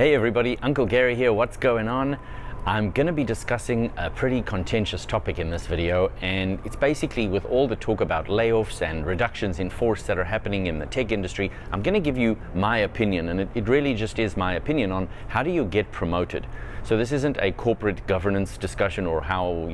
Hey everybody, Uncle Gary here. What's going on? I'm going to be discussing a pretty contentious topic in this video, and it's basically with all the talk about layoffs and reductions in force that are happening in the tech industry. I'm going to give you my opinion, and it really just is my opinion on how do you get promoted. So this isn't a corporate governance discussion or how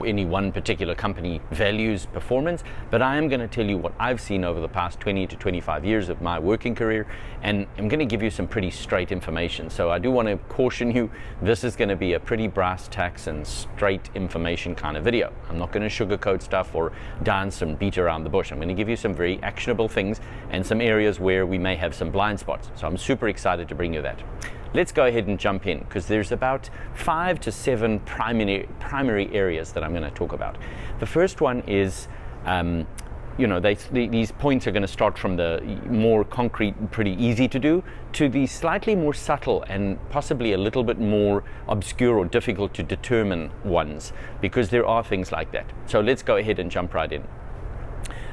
any one particular company values performance, but I am going to tell you what I've seen over the past 20 to 25 years of my working career, and I'm going to give you some pretty straight information. So I do want to caution you, this is going to be a pretty brass tacks and straight information kind of video. I'm not going to sugarcoat stuff or dance and beat around the bush. I'm going to give you some very actionable things and some areas where we may have some blind spots. So I'm super excited to bring you that. Let's go ahead and jump in, because there's about 5 to 7 primary areas that I'm going to talk about. The first one is these points are going to start from the more concrete, pretty easy to do, to the slightly more subtle and possibly a little bit more obscure or difficult to determine ones, because there are things like that. So let's go ahead and jump right in.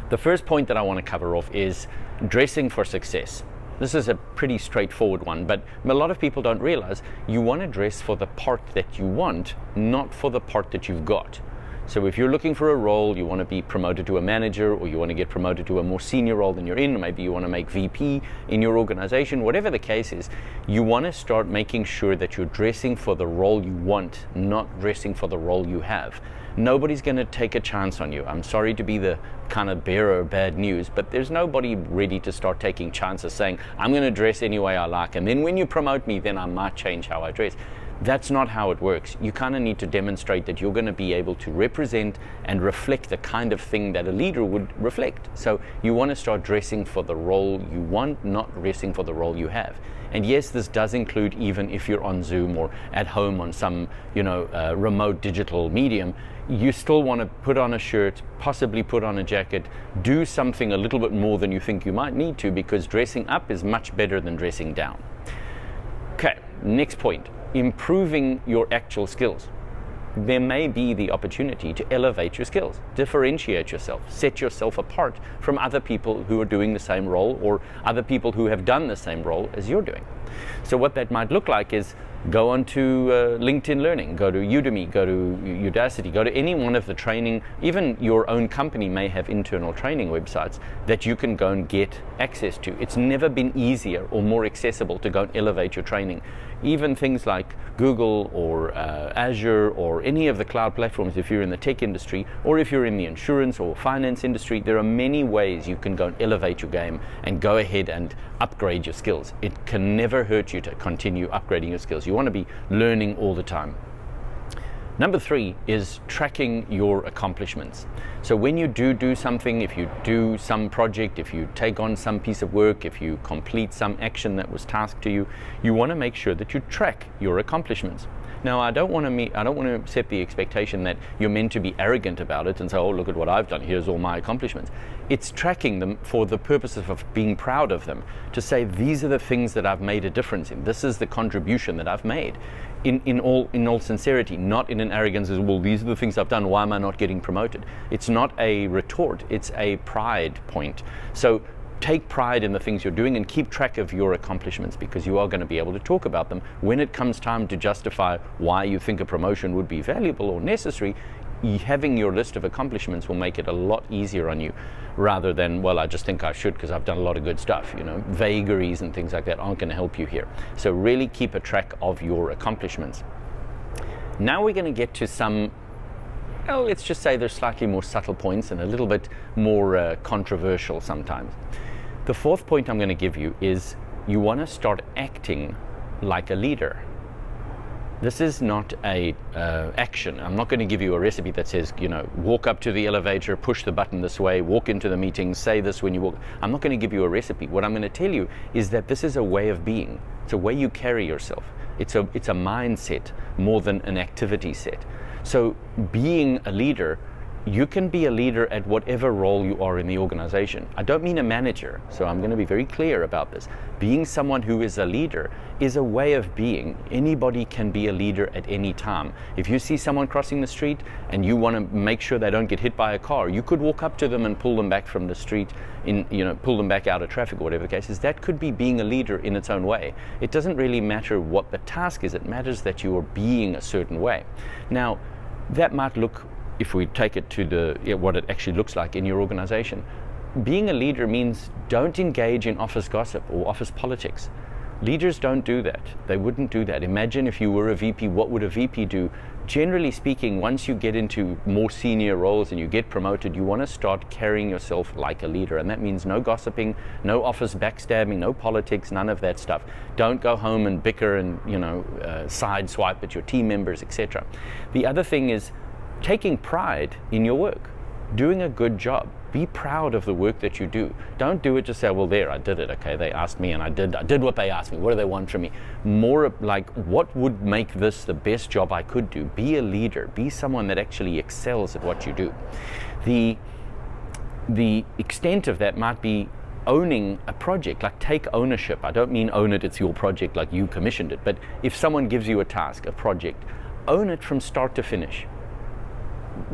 The first point that I want to cover off is dressing for success. This is a pretty straightforward one, but a lot of people don't realize you want to dress for the part that you want, not for the part that you've got. So if you're looking for a role, you want to be promoted to a manager, or you want to get promoted to a more senior role than you're in, maybe you want to make VP in your organization, whatever the case is, you want to start making sure that you're dressing for the role you want, not dressing for the role you have. Nobody's going to take a chance on you. I'm sorry to be the kind of bearer of bad news, but there's nobody ready to start taking chances saying, I'm going to dress any way I like, and then when you promote me, then I might change how I dress. That's not how it works. You kind of need to demonstrate that you're going to be able to represent and reflect the kind of thing that a leader would reflect. So you want to start dressing for the role you want, not dressing for the role you have. And yes, this does include even if you're on Zoom or at home on some remote digital medium, you still want to put on a shirt, possibly put on a jacket, do something a little bit more than you think you might need to, because dressing up is much better than dressing down. Okay, next point. Improving your actual skills. There may be the opportunity to elevate your skills, differentiate yourself, set yourself apart from other people who are doing the same role, or other people who have done the same role as you're doing. So what that might look like is go onto LinkedIn Learning, go to Udemy, go to Udacity, go to any one of the training. Even your own company may have internal training websites that you can go and get access to. It's never been easier or more accessible to go and elevate your training. Even things like Google or Azure or any of the cloud platforms, if you're in the tech industry, or if you're in the insurance or finance industry, there are many ways you can go and elevate your game and go ahead and upgrade your skills. It can never hurt you to continue upgrading your skills. You want to be learning all the time. Number 3 is tracking your accomplishments. So when you do something, if you do some project, if you take on some piece of work, if you complete some action that was tasked to you, you want to make sure that you track your accomplishments. Now, I don't want to set the expectation that you're meant to be arrogant about it and say, oh, look at what I've done, here's all my accomplishments. It's tracking them for the purposes of being proud of them, to say these are the things that I've made a difference in. This is the contribution that I've made. In all sincerity, not in an arrogance as, well, these are the things I've done, why am I not getting promoted? It's not a retort, it's a pride point. So take pride in the things you're doing and keep track of your accomplishments, because you are going to be able to talk about them when it comes time to justify why you think a promotion would be valuable or necessary. Having your list of accomplishments will make it a lot easier on you, rather than, well, I just think I should because I've done a lot of good stuff. Vagaries and things like that aren't going to help you here. So really keep a track of your accomplishments. Now we're going to get to some, well, let's just say there's slightly more subtle points and a little bit more controversial sometimes. The 4th point I'm going to give you is you want to start acting like a leader. This is not a action. I'm not going to give you a recipe that says, walk up to the elevator, push the button this way, walk into the meeting, say this when you walk. I'm not going to give you a recipe. What I'm going to tell you is that this is a way of being. It's a way you carry yourself. It's a mindset more than an activity set. So being a leader you can be a leader at whatever role you are in the organization. I don't mean a manager, so I'm going to be very clear about this. Being someone who is a leader is a way of being. Anybody can be a leader at any time. If you see someone crossing the street and you want to make sure they don't get hit by a car, you could walk up to them and pull them back from the street, pull them back out of traffic or whatever the case is. That could be being a leader in its own way. It doesn't really matter what the task is. It matters that you are being a certain way. Now, that might look, if we take it to what it actually looks like in your organization, being a leader means don't engage in office gossip or office politics. Leaders don't do that. They wouldn't do that. Imagine if you were a VP, what would a VP do? Generally speaking, once you get into more senior roles and you get promoted, you want to start carrying yourself like a leader. And that means no gossiping, no office backstabbing, no politics, none of that stuff. Don't go home and bicker and, side swipe at your team members, etc. The other thing is taking pride in your work, doing a good job. Be proud of the work that you do. Don't do it to say, well, there, I did it. Okay, they asked me and I did what they asked me. What do they want from me? More like, what would make this the best job I could do? Be a leader. Be someone that actually excels at what you do. The extent of that might be owning a project, like take ownership. I don't mean own it, it's your project, like you commissioned it. But if someone gives you a task, a project, own it from start to finish.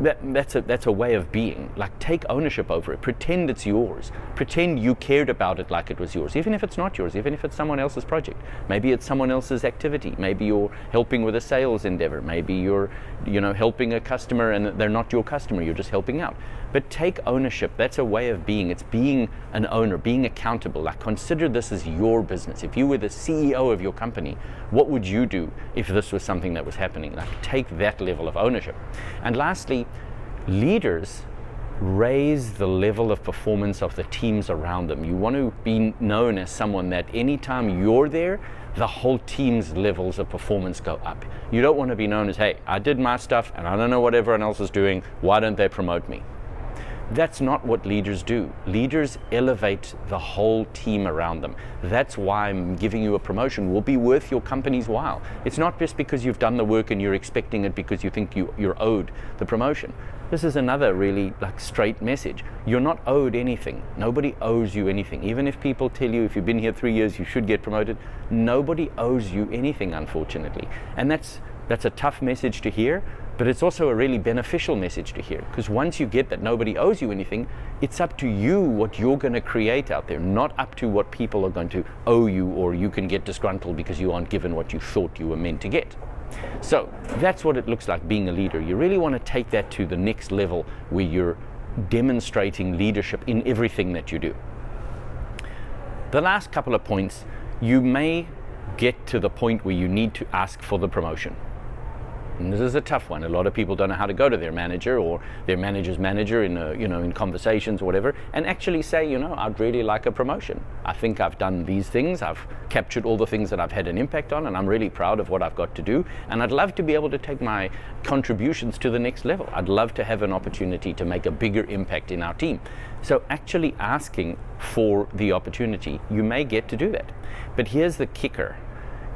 That's a way of being. Like, take ownership over it. Pretend it's yours. Pretend you cared about it like it was yours, even if it's not yours, even if it's someone else's project. Maybe it's someone else's activity. Maybe you're helping with a sales endeavor. Maybe you're helping a customer and they're not your customer, you're just helping out. But take ownership. That's a way of being. It's being an owner, being accountable. Like, consider this as your business. If you were the CEO of your company, what would you do if this was something that was happening? Like, take that level of ownership. And lastly, leaders raise the level of performance of the teams around them. You want to be known as someone that anytime you're there, the whole team's levels of performance go up. You don't want to be known as, hey, I did my stuff and I don't know what everyone else is doing, why don't they promote me? That's not what leaders do. Leaders elevate the whole team around them. That's why I'm giving you a promotion will be worth your company's while. It's not just because you've done the work and you're expecting it because you think you're owed the promotion. This is another really straight message. You're not owed anything. Nobody owes you anything. Even if people tell you if you've been here 3 years you should get promoted, nobody owes you anything, unfortunately. And that's a tough message to hear. But it's also a really beneficial message to hear, because once you get that nobody owes you anything, it's up to you what you're going to create out there, not up to what people are going to owe you, or you can get disgruntled because you aren't given what you thought you were meant to get. So that's what it looks like being a leader. You really want to take that to the next level where you're demonstrating leadership in everything that you do. The last couple of points, you may get to the point where you need to ask for the promotion. And this is a tough one. A lot of people don't know how to go to their manager or their manager's manager in conversations or whatever, and actually say, I'd really like a promotion. I think I've done these things. I've captured all the things that I've had an impact on, and I'm really proud of what I've got to do. And I'd love to be able to take my contributions to the next level. I'd love to have an opportunity to make a bigger impact in our team. So actually asking for the opportunity, you may get to do that. But here's the kicker.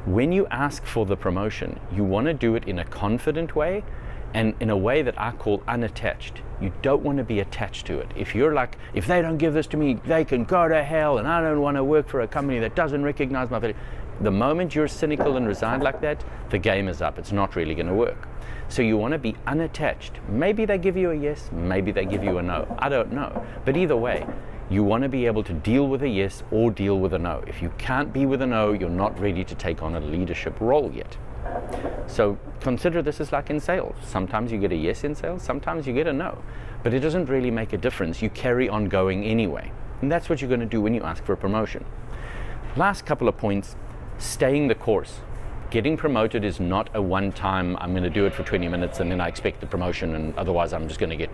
When you ask for the promotion, you want to do it in a confident way and in a way that I call unattached. You don't want to be attached to it. If you're like, if they don't give this to me, they can go to hell, and I don't want to work for a company that doesn't recognize my value. The moment you're cynical and resigned like that, the game is up. It's not really going to work. So you want to be unattached. Maybe they give you a yes, maybe they give you a no. I don't know. But either way, you want to be able to deal with a yes or deal with a no. If you can't be with a no, you're not ready to take on a leadership role yet. So consider this as like in sales. Sometimes you get a yes in sales, sometimes you get a no. But it doesn't really make a difference. You carry on going anyway. And that's what you're going to do when you ask for a promotion. Last couple of points, staying the course. Getting promoted is not a one-time, I'm going to do it for 20 minutes and then I expect the promotion, and otherwise I'm just going to get,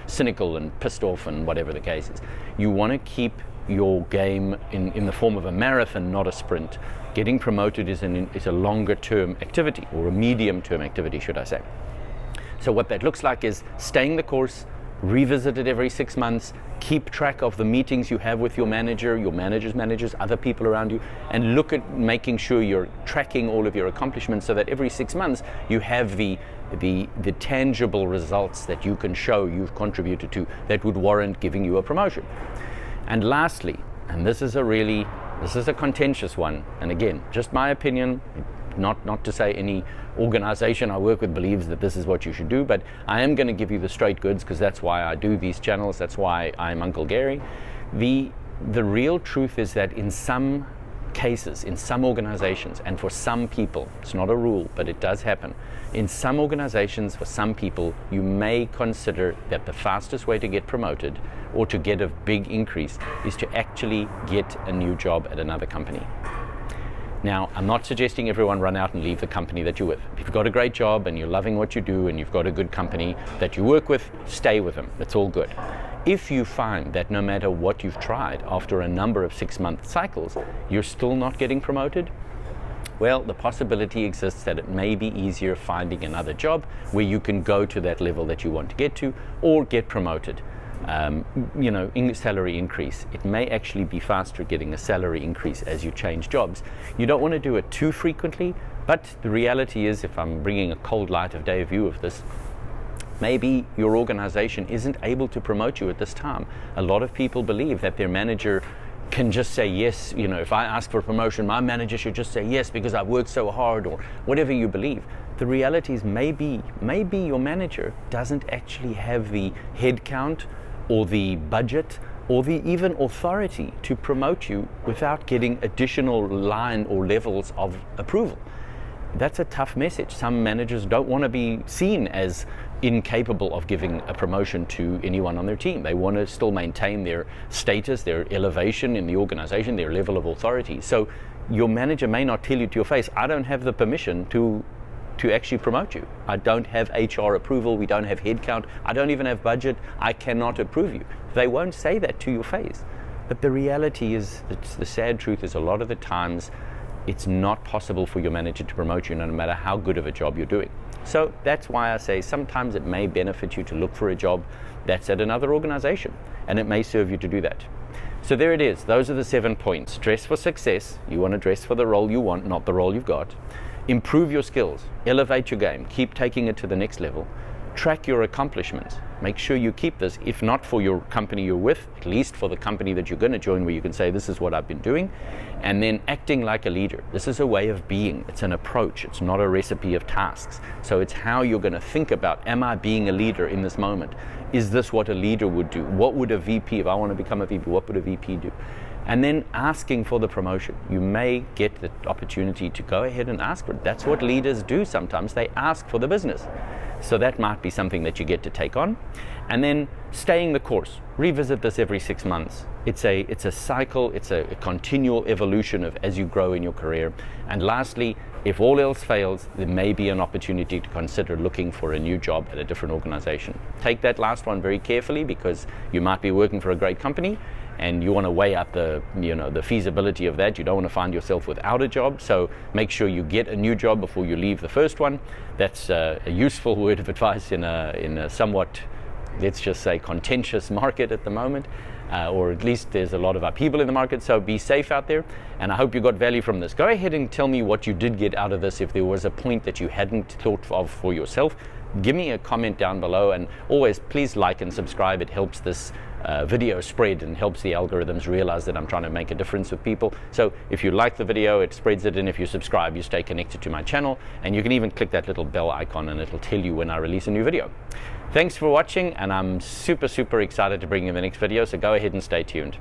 cynical and pissed off and whatever the case is. You want to keep your game in the form of a marathon, not a sprint. Getting promoted is a longer-term activity, or a medium-term activity, should I say. So what that looks like is staying the course, revisit it every 6 months, keep track of the meetings you have with your manager, your manager's managers, other people around you, and look at making sure you're tracking all of your accomplishments so that every 6 months you have the tangible results that you can show you've contributed to that would warrant giving you a promotion. And lastly, and this is a contentious one, and again, just my opinion, not to say any organization I work with believes that this is what you should do, but I am going to give you the straight goods because that's why I do these channels, that's why I'm Uncle Gary. The real truth is that in some cases, in some organizations, and for some people, it's not a rule, but it does happen. In some organizations, for some people, you may consider that the fastest way to get promoted or to get a big increase is to actually get a new job at another company. Now, I'm not suggesting everyone run out and leave the company that you're with. If you've got a great job and you're loving what you do and you've got a good company that you work with, stay with them. It's all good. If you find that no matter what you've tried, after a number of 6-month cycles, you're still not getting promoted, well, the possibility exists that it may be easier finding another job where you can go to that level that you want to get to or get promoted. In salary increase. It may actually be faster getting a salary increase as you change jobs. You don't want to do it too frequently, but the reality is, if I'm bringing a cold light of day view of this, maybe your organization isn't able to promote you at this time. A lot of people believe that their manager can just say yes. If I ask for a promotion, my manager should just say yes because I've worked so hard, or whatever you believe. The reality is maybe your manager doesn't actually have the headcount or the budget or the even authority to promote you without getting additional line or levels of approval. That's a tough message. Some managers don't want to be seen as incapable of giving a promotion to anyone on their team. They want to still maintain their status, their elevation in the organization, their level of authority. So your manager may not tell you to your face, I don't have the permission to actually promote you. I don't have HR approval, we don't have headcount, I don't even have budget, I cannot approve you. They won't say that to your face. But the reality is, the sad truth is, a lot of the times it's not possible for your manager to promote you no matter how good of a job you're doing. So that's why I say sometimes it may benefit you to look for a job that's at another organization, and it may serve you to do that. So there it is. Those are the 7 points. Dress for success. You want to dress for the role you want, not the role you've got. Improve your skills, elevate your game, keep taking it to the next level. Track your accomplishments. Make sure you keep this, if not for your company you're with, at least for the company that you're going to join, where you can say, this is what I've been doing. And then acting like a leader. This is a way of being. It's an approach. It's not a recipe of tasks. So it's how you're going to think about, am I being a leader in this moment? Is this what a leader would do? What would a VP, if I want to become a VP, what would a VP do? And then asking for the promotion. You may get the opportunity to go ahead and ask for it. That's what leaders do sometimes. They ask for the business. So that might be something that you get to take on. And then staying the course. Revisit this every 6 months. It's a cycle. It's a continual evolution of as you grow in your career. And lastly, if all else fails, there may be an opportunity to consider looking for a new job at a different organization. Take that last one very carefully, because you might be working for a great company and you want to weigh up the feasibility of that. You don't want to find yourself without a job, so make sure you get a new job before you leave the first one. That's a useful word of advice in a somewhat, let's just say, contentious market at the moment, or at least there's a lot of upheaval in the market. So be safe out there, and I hope you got value from this. Go ahead and tell me what you did get out of this. If there was a point that you hadn't thought of for yourself, give me a comment down below, and always please like and subscribe. It helps this video spread and helps the algorithms realize that I'm trying to make a difference with people. So if you like the video, it spreads it, and if you subscribe, you stay connected to my channel, and you can even click that little bell icon and it'll tell you when I release a new video. Thanks for watching, and I'm super excited to bring you the next video, so go ahead and stay tuned.